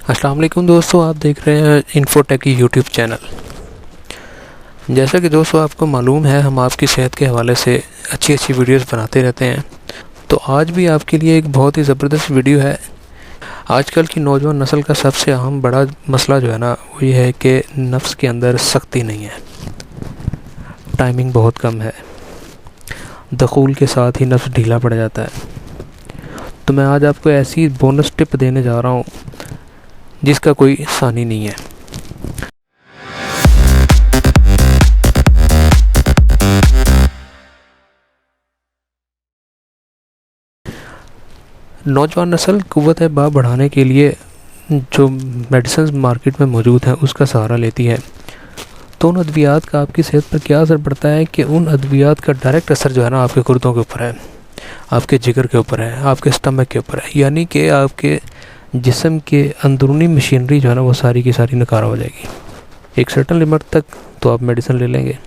अस्सलाम वालेकुम दोस्तों, आप देख रहे हैं इन्फोटेक यूट्यूब चैनल। जैसा कि दोस्तों आपको मालूम है, हम आपकी सेहत के हवाले से अच्छी वीडियोस बनाते रहते हैं। तो आज भी आपके लिए एक बहुत ही ज़बरदस्त वीडियो है। आजकल की नौजवान नस्ल का सबसे अहम बड़ा मसला जो है ना, वो ये है कि नफ्स के अंदर सख्ती नहीं है, टाइमिंग बहुत कम है, दखूल के साथ ही नफ्स ढीला पड़ जाता है। तो मैं आज आपको ऐसी बोनस टिप देने जा रहा हूँ जिसका कोई सानी नहीं है। नौजवान नस्ल कुव्वत बा बढ़ाने के लिए जो मेडिसिन मार्केट में मौजूद हैं उसका सहारा लेती है। तो उन अद्वियात का आपकी सेहत पर क्या असर पड़ता है कि उन अद्वियात का डायरेक्ट असर जो है ना आपके गुर्दों के ऊपर है, आपके जिगर के ऊपर है, आपके स्टमक के ऊपर है। यानी कि आपके जिस्म के अंदरूनी मशीनरी जो है ना वो सारी की सारी नकारा हो जाएगी। एक सर्टन लिमिट तक तो आप मेडिसिन ले लेंगे,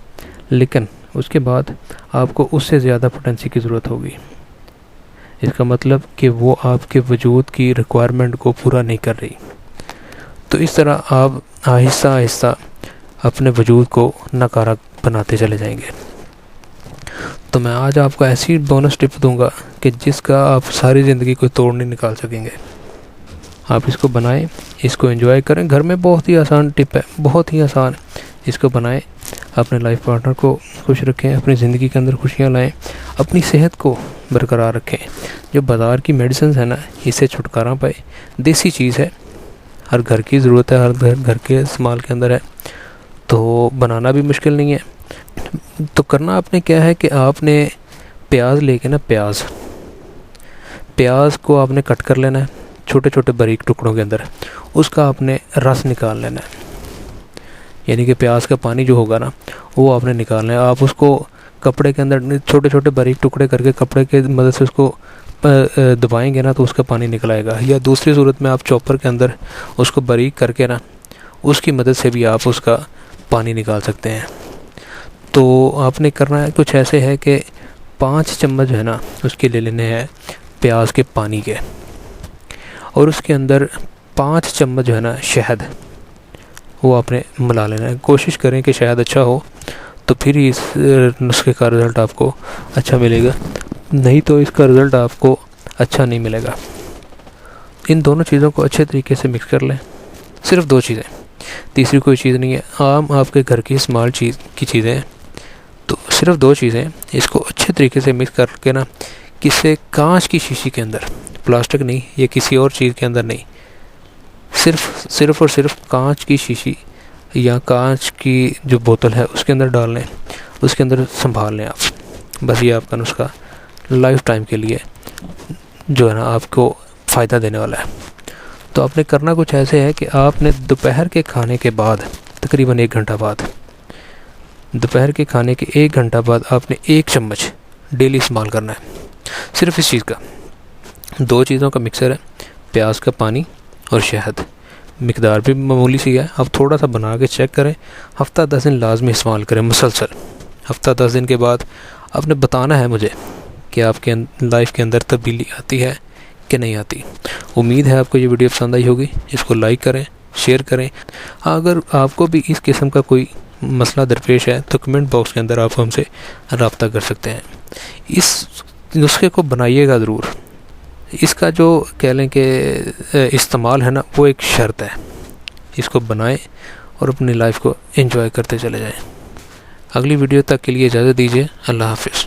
लेकिन उसके बाद आपको उससे ज़्यादा पोटेंसी की ज़रूरत होगी। इसका मतलब कि वो आपके वजूद की रिक्वायरमेंट को पूरा नहीं कर रही। तो इस तरह आप आहिस्ता आहिस्ता अपने वजूद को नकारा बनाते चले जाएंगे। तो मैं आज आपको ऐसी बोनस टिप दूंगा कि जिसका आप सारी ज़िंदगी को तोड़ नहीं निकाल सकेंगे। आप इसको बनाएं, इसको एंजॉय करें। घर में बहुत ही आसान टिप है, बहुत ही आसान। इसको बनाएं, अपने लाइफ पार्टनर को खुश रखें, अपनी ज़िंदगी के अंदर खुशियाँ लाएं, अपनी सेहत को बरकरार रखें। जो बाज़ार की मेडिसिन है ना, इससे छुटकारा पाए। देसी चीज़ है, हर घर की ज़रूरत है, हर घर के इस्तेमाल के अंदर है, तो बनाना भी मुश्किल नहीं है। तो करना आपने क्या है कि आपने प्याज लेके ना, प्याज को आपने कट कर लेना है छोटे छोटे बारीक टुकड़ों के अंदर। उसका आपने रस निकाल लेना है, यानी कि प्याज का पानी जो होगा ना वो आपने निकालना है। आप उसको कपड़े के अंदर छोटे छोटे बारीक टुकड़े करके कपड़े के मदद से उसको दबाएंगे ना तो उसका पानी निकल आएगा। या दूसरी सूरत में आप चॉपर के अंदर उसको बारीक करके ना उसकी मदद से भी आप उसका पानी निकाल सकते हैं। तो आपने करना है कुछ ऐसे है कि 5 चम्मच है ना उसके ले लेने हैं प्याज के पानी के, और उसके अंदर 5 चम्मच जो है ना शहद, वो आपने मिला लेना है। कोशिश करें कि शहद अच्छा हो, तो फिर ही इस नुस्खे का रिज़ल्ट आपको अच्छा मिलेगा, नहीं तो इसका रिज़ल्ट आपको अच्छा नहीं मिलेगा। इन दोनों चीज़ों को अच्छे तरीके से मिक्स कर लें। सिर्फ 2 चीज़ें, तीसरी कोई चीज़ नहीं है। आम आपके घर की इस्तेमाल की चीज़ें हैं, तो सिर्फ 2 चीज़ें। इसको अच्छे तरीके से मिक्स करके ना किसी कांच की शीशी के अंदर, प्लास्टिक नहीं या किसी और चीज़ के अंदर नहीं, सिर्फ और सिर्फ कांच की शीशी या कांच की जो बोतल है उसके अंदर डाल लें, उसके अंदर संभाल लें आप। बस ये आपका नुस्खा लाइफ टाइम के लिए जो है ना आपको फ़ायदा देने वाला है। तो आपने करना कुछ ऐसे है कि आपने दोपहर के खाने के बाद, तकरीबन 1 घंटा बाद, दोपहर के खाने के 1 घंटा बाद आपने 1 चम्मच डेली इस्तेमाल करना है। सिर्फ इस चीज़ का, 2 चीज़ों का मिक्सर है, प्याज का पानी और शहद। मिकदार भी मामूली सी है, आप थोड़ा सा बना के चेक करें। हफ़्ता 10 दिन लाजमी इस्तेमाल करें मुसलसल। हफ़्ता 10 दिन के बाद आपने बताना है मुझे कि आपके लाइफ के अंदर तब्दीली आती है कि नहीं आती। उम्मीद है आपको ये वीडियो पसंद आई होगी। इसको लाइक करें, शेयर करें। अगर आपको भी इस किस्म का कोई मसला दरपेश है तो कमेंट बॉक्स के अंदर आप हमसे रब्ता कर सकते हैं। इस नुस्खे को बनाइएगा ज़रूर। इसका जो कह लें कि इस्तेमाल है ना वो एक शर्त है। इसको बनाएं और अपनी लाइफ को एंजॉय करते चले जाएं। अगली वीडियो तक के लिए इजाज़त दीजिए। अल्लाह हाफ़िज़।